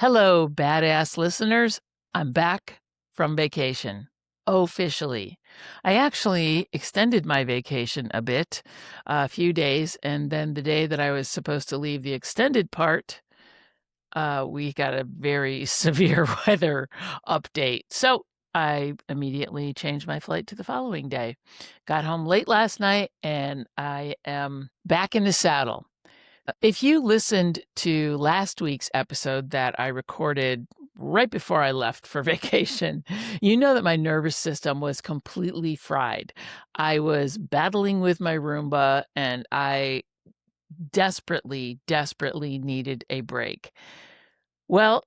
Hello, badass listeners. I'm back from vacation, officially. I actually extended my vacation a bit, a few days, and then the day that I was supposed to leave the extended part, we got a very severe weather update. So I immediately changed my flight to the following day. Got home late last night, and I am back in the saddle. If you listened to last week's episode that I recorded right before I left for vacation, you know that my nervous system was completely fried. I was battling with my Roomba, and I desperately needed a break. Well,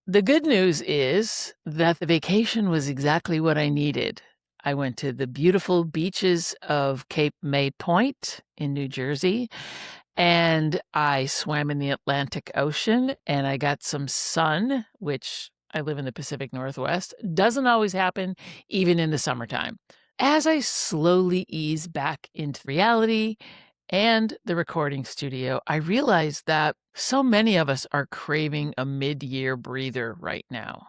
the good news is that the vacation was exactly what I needed. I went to the beautiful beaches of Cape May Point in New Jersey, and I swam in the Atlantic Ocean, and I got some sun, which I live in the Pacific Northwest. Doesn't always happen, even in the summertime. As I slowly ease back into reality and the recording studio, I realized that so many of us are craving a mid-year breather right now.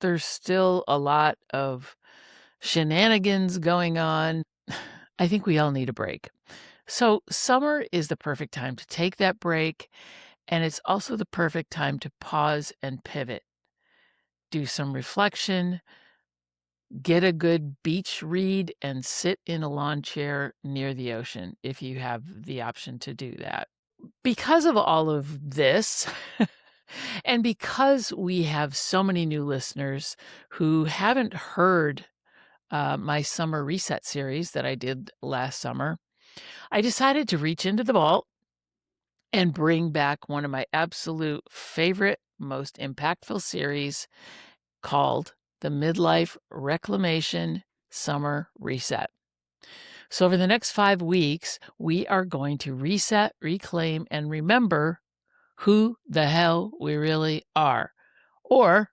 There's still a lot of shenanigans going on. I think we all need a break. So summer is the perfect time to take that break, and it's also the perfect time to pause and pivot. Do some reflection, get a good beach read, and sit in a lawn chair near the ocean if you have the option to do that. Because of all of this, and because we have so many new listeners who haven't heard my summer reset series that I did last summer, I decided to reach into the vault and bring back one of my absolute favorite, most impactful series called the Midlife Reclamation Summer Reset. So over the next 5 weeks, we are going to reset, reclaim, and remember who the hell we really are, or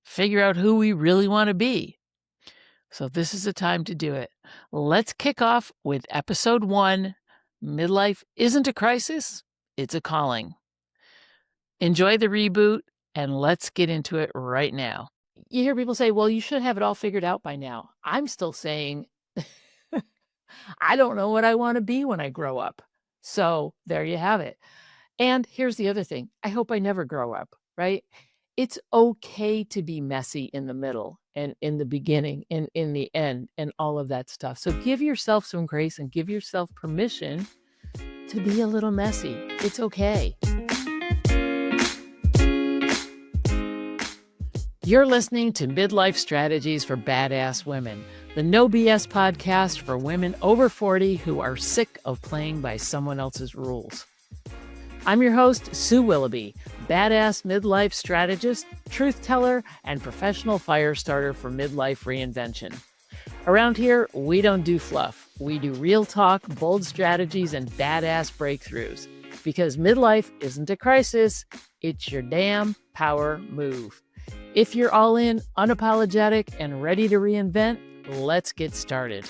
figure out who we really want to be. So this is the time to do it. Let's kick off with episode 1. Midlife isn't a crisis, it's a calling. Enjoy the reboot, and let's get into it right now. You hear people say, well, you should have it all figured out by now. I'm still saying, I don't know what I want to be when I grow up. So there you have it. And here's the other thing. I hope I never grow up, right? It's okay to be messy in the middle and in the beginning and in the end and all of that stuff. So give yourself some grace and give yourself permission to be a little messy. It's okay. You're listening to Midlife Strategies for Badass Women, the no BS podcast for women over 40 who are sick of playing by someone else's rules. I'm your host, Sue Willoughby, badass midlife strategist, truth teller, and professional fire starter for midlife reinvention. Around here, we don't do fluff. We do real talk, bold strategies, and badass breakthroughs. Because midlife isn't a crisis, it's your damn power move. If you're all in, unapologetic, and ready to reinvent, let's get started.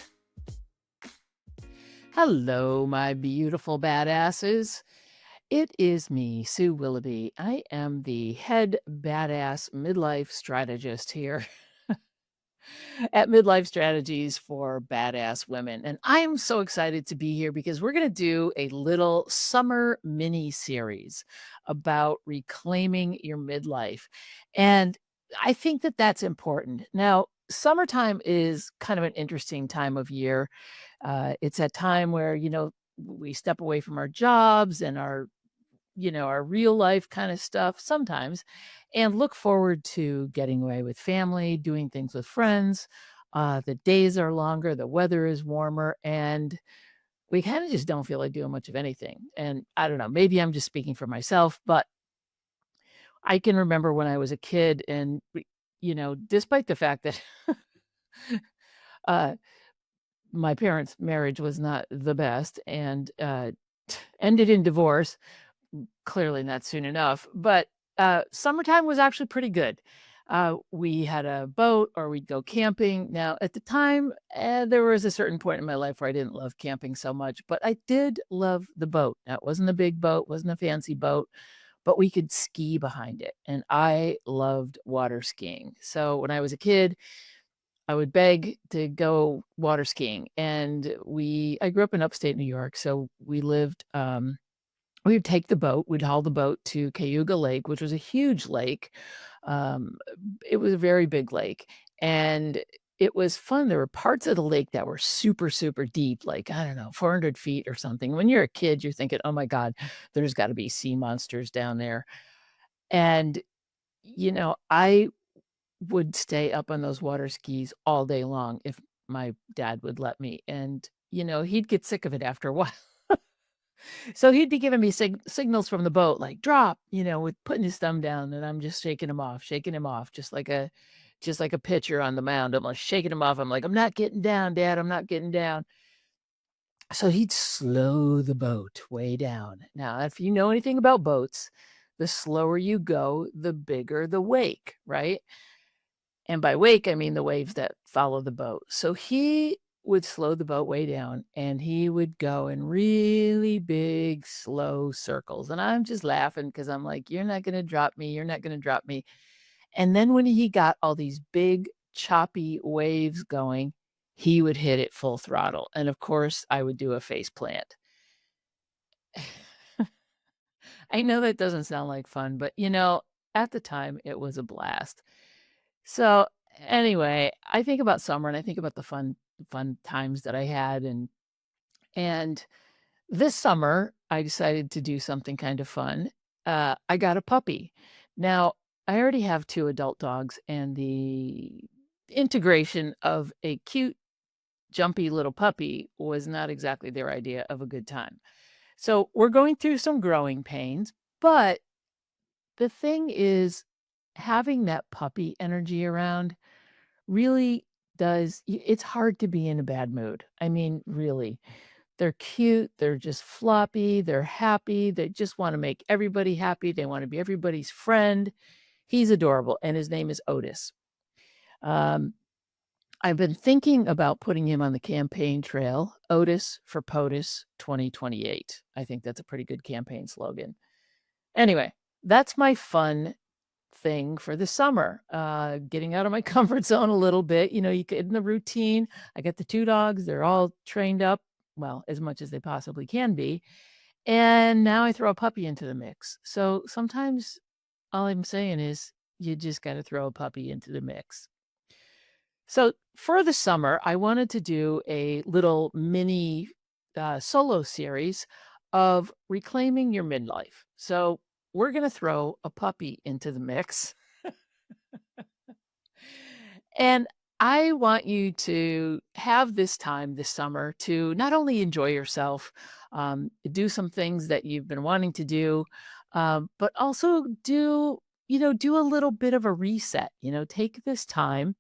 Hello, my beautiful badasses. It is me, Sue Willoughby. I am the head badass midlife strategist here at Midlife Strategies for Badass Women. And I am so excited to be here because we're going to do a little summer mini series about reclaiming your midlife. And I think that that's important. Now, summertime is kind of an interesting time of year. It's a time where, we step away from our jobs and our real life kind of stuff sometimes and look forward to getting away with family, doing things with friends. The days are longer, the weather is warmer, and we kind of just don't feel like doing much of anything. And I don't know, maybe I'm just speaking for myself, but I can remember when I was a kid and, despite the fact that my parents' marriage was not the best and ended in divorce, clearly not soon enough, but summertime was actually pretty good. We had a boat or we'd go camping. Now, at the time, there was a certain point in my life where I didn't love camping so much, but I did love the boat. Now, it wasn't a big boat, wasn't a fancy boat, but we could ski behind it. And I loved water skiing. So when I was a kid, I would beg to go water skiing. And I grew up in upstate New York. So we would take the boat, we'd haul the boat to Cayuga Lake, which was a huge lake. Um, it was a very big lake, and it was fun. There were parts of the lake that were super, super deep, like, I don't know, 400 feet or something. When you're a kid, you're thinking, oh my God, there's got to be sea monsters down there. And, I would stay up on those water skis all day long if my dad would let me. And, he'd get sick of it after a while. So he'd be giving me signals from the boat, like drop, with putting his thumb down, and I'm just shaking him off, just like a pitcher on the mound. I'm like shaking him off. I'm like, I'm not getting down, Dad. I'm not getting down. So he'd slow the boat way down. Now, if you know anything about boats, the slower you go, the bigger the wake, right? And by wake, I mean the waves that follow the boat. So he would slow the boat way down, and he would go in really big, slow circles. And I'm just laughing because I'm like, you're not going to drop me. You're not going to drop me. And then when he got all these big, choppy waves going, he would hit it full throttle. And of course, I would do a face plant. I know that doesn't sound like fun, but at the time it was a blast. So anyway, I think about summer and I think about the fun times that I had, and this summer I decided to do something kind of fun. I got a puppy. Now, I already have 2 adult dogs, and the integration of a cute, jumpy little puppy was not exactly their idea of a good time. So, we're going through some growing pains, but the thing is, having that puppy energy around really it's hard to be in a bad mood. I mean, really. They're cute, they're just floppy, they're happy, they just wanna make everybody happy, they wanna be everybody's friend. He's adorable, and his name is Otis. Um, I've been thinking about putting him on the campaign trail, Otis for POTUS 2028. I think that's a pretty good campaign slogan. Anyway, that's my fun thing for the summer, getting out of my comfort zone a little bit. You get in the routine. I got the 2 dogs, they're all trained up, well, as much as they possibly can be, and now I throw a puppy into the mix. So sometimes all I'm saying is you just gotta throw a puppy into the mix. So for the summer, I wanted to do a little mini, solo series of reclaiming your midlife. So we're gonna throw a puppy into the mix. And I want you to have this time this summer to not only enjoy yourself, do some things that you've been wanting to do, but also do a little bit of a reset. Take this time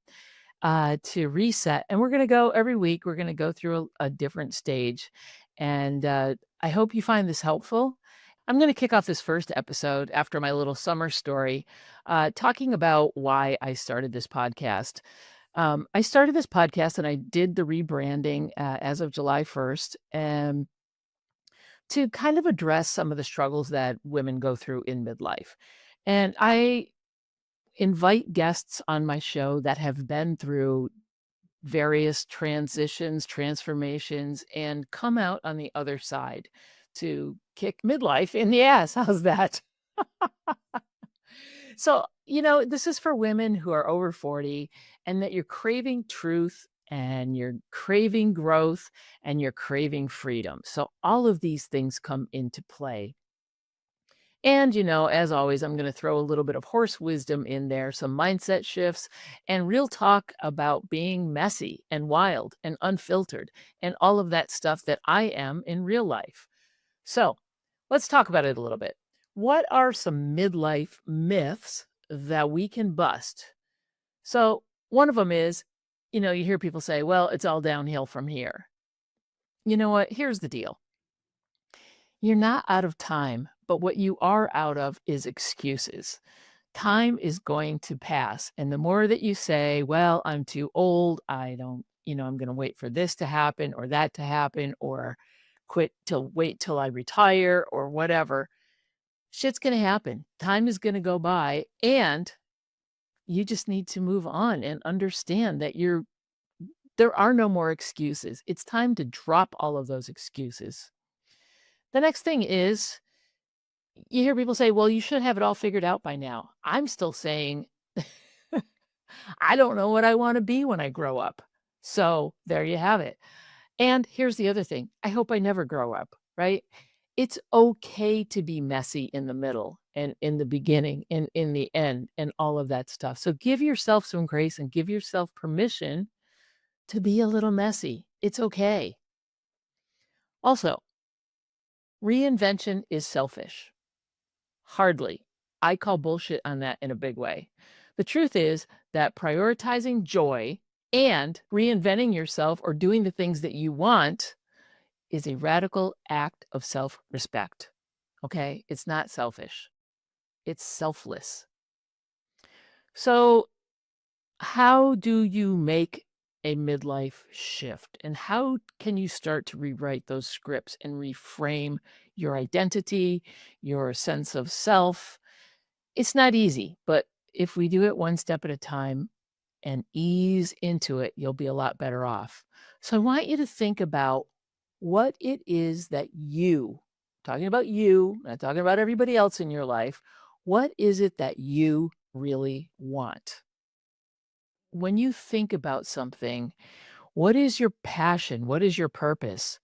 to reset. And we're going to go every week. We're going to go through a different stage. And I hope you find this helpful. I'm going to kick off this first episode after my little summer story, talking about why I started this podcast. I started this podcast and I did the rebranding as of July 1st, and to kind of address some of the struggles that women go through in midlife. And I invite guests on my show that have been through various transitions, transformations, and come out on the other side to kick midlife in the ass. How's that? So, this is for women who are over 40 and that you're craving truth and you're craving growth and you're craving freedom. So, all of these things come into play. And, as always, I'm going to throw a little bit of horse wisdom in there, some mindset shifts, and real talk about being messy and wild and unfiltered and all of that stuff that I am in real life. So let's talk about it a little bit. What are some midlife myths that we can bust? So one of them is, you hear people say, well, it's all downhill from here. You know what? Here's the deal. You're not out of time, but what you are out of is excuses. Time is going to pass. And the more that you say, well, I'm too old, I don't, I'm going to wait for this to happen or that to happen or wait till I retire or whatever, Shit's gonna happen. Time is gonna go by, and you just need to move on and understand that there are no more excuses. It's time to drop all of those excuses. The next thing is, you hear people say, "Well, you should have it all figured out by now." I'm still saying, I don't know what I wanna be when I grow up. So, there you have it. And here's the other thing, I hope I never grow up, right? It's okay to be messy in the middle and in the beginning and in the end and all of that stuff. So give yourself some grace and give yourself permission to be a little messy. It's okay. Also, reinvention is selfish. Hardly. I call bullshit on that in a big way. The truth is that prioritizing joy and reinventing yourself or doing the things that you want is a radical act of self-respect. Okay? It's not selfish. It's selfless. So, how do you make a midlife shift? And how can you start to rewrite those scripts and reframe your identity, your sense of self? It's not easy, but if we do it one step at a time and ease into it, you'll be a lot better off. So I want you to think about what it is that talking about you, not talking about everybody else in your life, what is it that you really want? When you think about something, what is your passion? What is your purpose?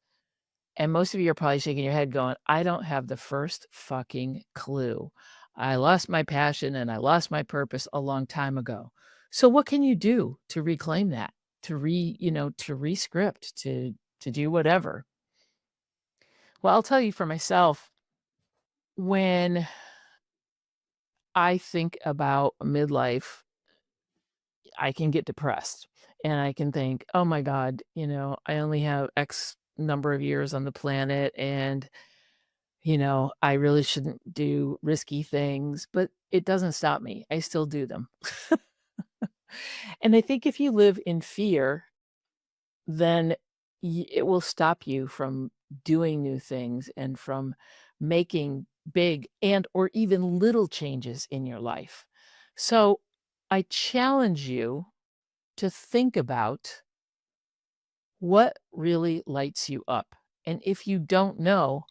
And most of you are probably shaking your head going, I don't have the first fucking clue. I lost my passion and I lost my purpose a long time ago. So what can you do to reclaim that? To rescript, to do whatever. Well, I'll tell you for myself, when I think about midlife, I can get depressed and I can think, oh my God, I only have X number of years on the planet and I really shouldn't do risky things, but it doesn't stop me. I still do them. And I think if you live in fear, then it will stop you from doing new things and from making big and or even little changes in your life. So I challenge you to think about what really lights you up. And if you don't know,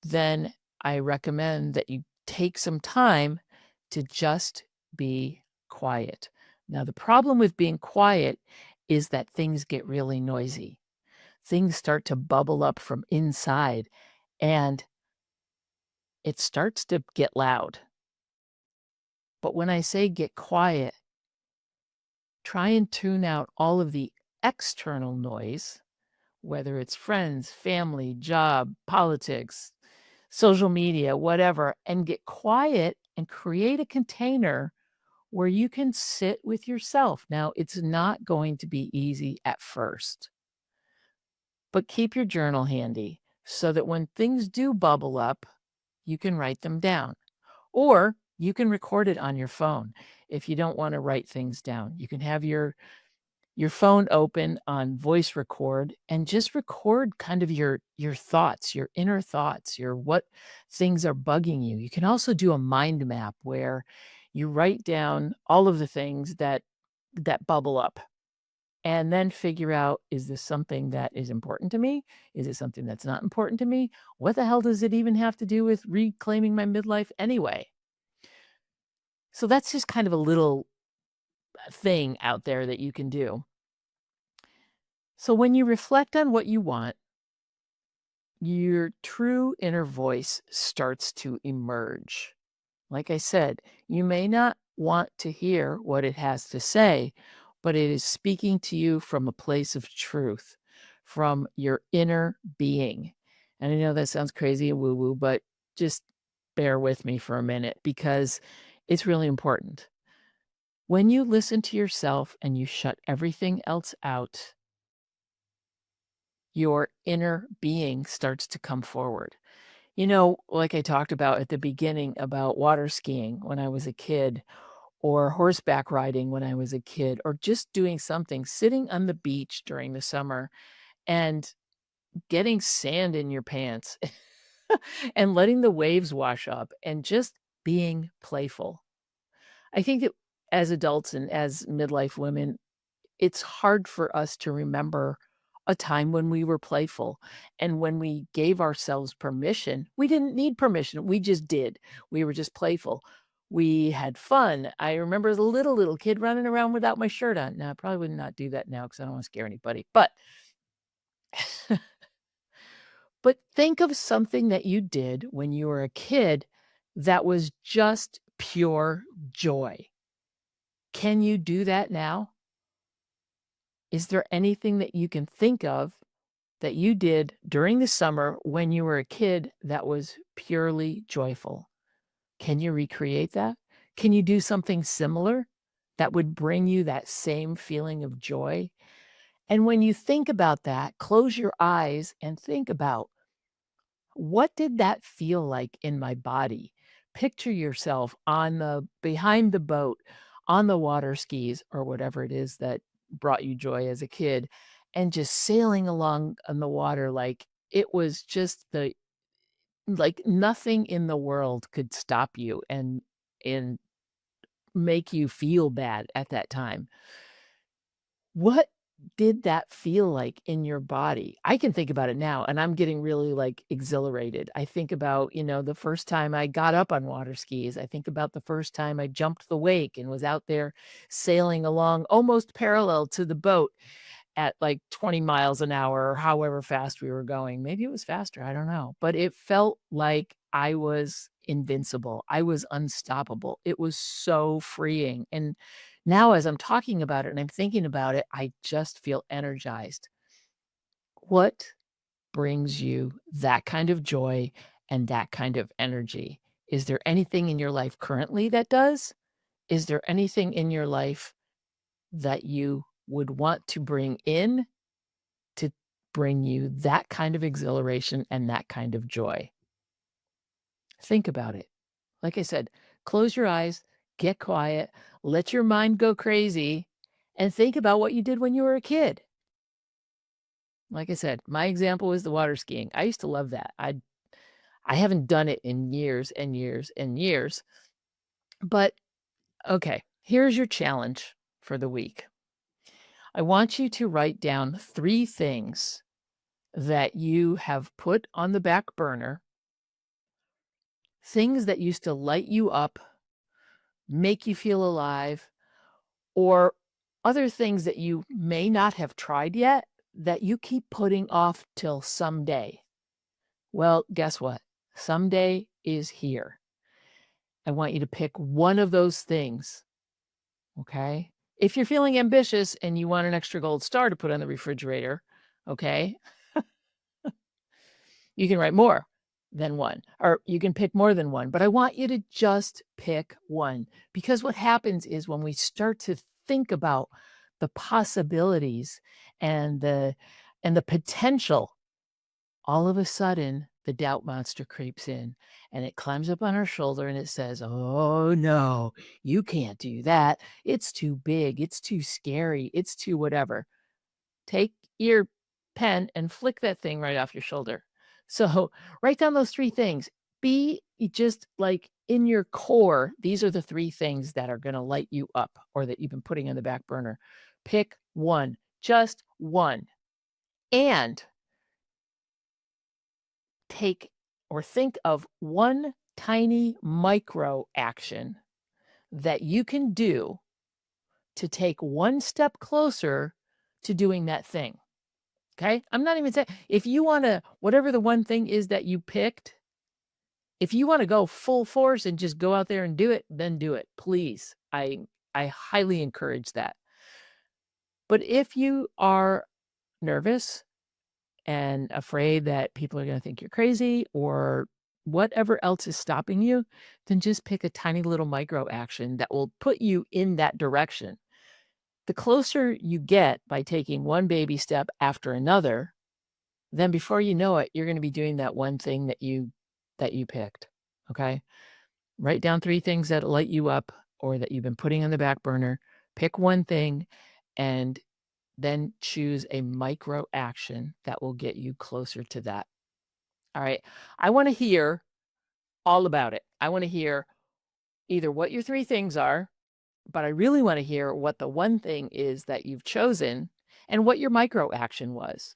then I recommend that you take some time to just be quiet. Now, the problem with being quiet is that things get really noisy. Things start to bubble up from inside and it starts to get loud. But when I say get quiet, try and tune out all of the external noise, whether it's friends, family, job, politics, social media, whatever, and get quiet and create a container where you can sit with yourself. Now, it's not going to be easy at first, but keep your journal handy so that when things do bubble up, you can write them down. Or you can record it on your phone if you don't want to write things down. You can have your phone open on voice record and just record kind of your thoughts, your inner thoughts, your what things are bugging you. You can also do a mind map where you write down all of the things that bubble up and then figure out, is this something that is important to me? Is it something that's not important to me? What the hell does it even have to do with reclaiming my midlife anyway? So that's just kind of a little thing out there that you can do. So when you reflect on what you want, your true inner voice starts to emerge. Like I said, you may not want to hear what it has to say, but it is speaking to you from a place of truth, from your inner being. And I know that sounds crazy and woo-woo, but just bear with me for a minute because it's really important. When you listen to yourself and you shut everything else out, your inner being starts to come forward. Like I talked about at the beginning about water skiing when I was a kid, or horseback riding when I was a kid, or just doing something, sitting on the beach during the summer and getting sand in your pants and letting the waves wash up and just being playful. I think that as adults and as midlife women, it's hard for us to remember a time when we were playful and when we gave ourselves permission. We didn't need permission, we just did. We were just playful. We had fun. I remember as a little kid running around without my shirt on. Now, I probably would not do that now because I don't wanna scare anybody, but but think of something that you did when you were a kid that was just pure joy. Can you do that now? Is there anything that you can think of that you did during the summer when you were a kid that was purely joyful? Can you recreate that? Can you do something similar that would bring you that same feeling of joy? And when you think about that, close your eyes and think about, what did that feel like in my body? Picture yourself on the behind the boat, on the water skis, or whatever it is that brought you joy as a kid, and just sailing along on the water like it was just like nothing in the world could stop you and make you feel bad at that time. What did that feel like in your body? I can think about it now, and I'm getting really, like, exhilarated. I think about, the first time I got up on water skis. I think about the first time I jumped the wake and was out there sailing along almost parallel to the boat at, like, 20 miles an hour or however fast we were going. Maybe it was faster, I don't know, but it felt like I was invincible. I was unstoppable. It was so freeing, and now as I'm talking about it and I'm thinking about it, I just feel energized. What brings you that kind of joy and that kind of energy? Is there anything in your life currently that does? Is there anything in your life that you would want to bring in to bring you that kind of exhilaration and that kind of joy? Think about it. Like I said, close your eyes, get quiet, let your mind go crazy, and think about what you did when you were a kid. Like I said, my example is the water skiing. I used to love that. I haven't done it in years and years and years. But okay, here's your challenge for the week. I want you to write down 3 things that you have put on the back burner, things that used to light you up, make you feel alive, or other things that you may not have tried yet that you keep putting off till someday. Well, guess what? Someday is here. I want you to pick one of those things, okay? If you're feeling ambitious and you want an extra gold star to put on the refrigerator, okay, you can write more than one, or you can pick more than one, but I want you to just pick one, because what happens is when we start to think about the possibilities and the potential, all of a sudden the doubt monster creeps in and it climbs up on our shoulder and it says, "Oh no, you can't do that. It's too big. It's too scary. It's too whatever." Take your pen and flick that thing right off your shoulder. So write down those 3 things. Be just like in your core, these are the 3 things that are gonna light you up or that you've been putting on the back burner. Pick one, just one, and take or think of one tiny micro action that you can do to take one step closer to doing that thing. Okay? I'm not even saying if you wanna whatever the one thing is that you picked, if you wanna go full force and just go out there and do it, then do it, please. I highly encourage that. But if you are nervous and afraid that people are gonna think you're crazy or whatever else is stopping you, then just pick a tiny little micro action that will put you in that direction. The closer you get by taking one baby step after another, then before you know it, you're gonna be doing that one thing that you picked, okay? Write down 3 things that light you up or that you've been putting on the back burner. Pick one thing and then choose a micro action that will get you closer to that. All right. I want to hear all about it. I want to hear either what your 3 things are, but I really want to hear what the one thing is that you've chosen and what your micro action was.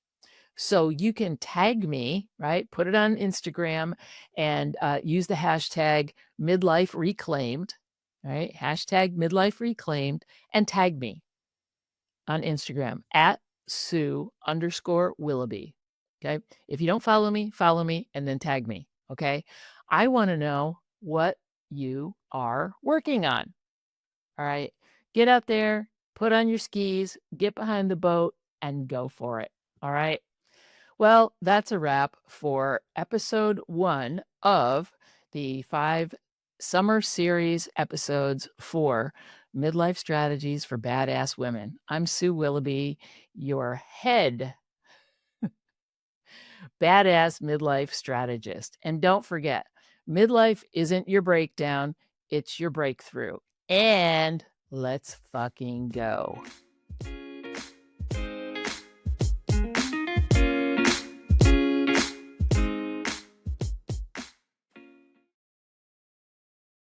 So you can tag me, right? Put it on Instagram and use the hashtag Midlife Reclaimed, right? Hashtag Midlife Reclaimed and tag me on Instagram at Sue_Willoughby. Okay. If you don't follow me and then tag me. Okay. I want to know what you are working on. All right. Get out there, put on your skis, get behind the boat, and go for it. All right. Well, that's a wrap for episode 1 of the 5 summer series episodes for Midlife Strategies for Badass Women. I'm Sue Willoughby, your head badass midlife strategist. And don't forget, midlife isn't your breakdown, it's your breakthrough. And let's fucking go.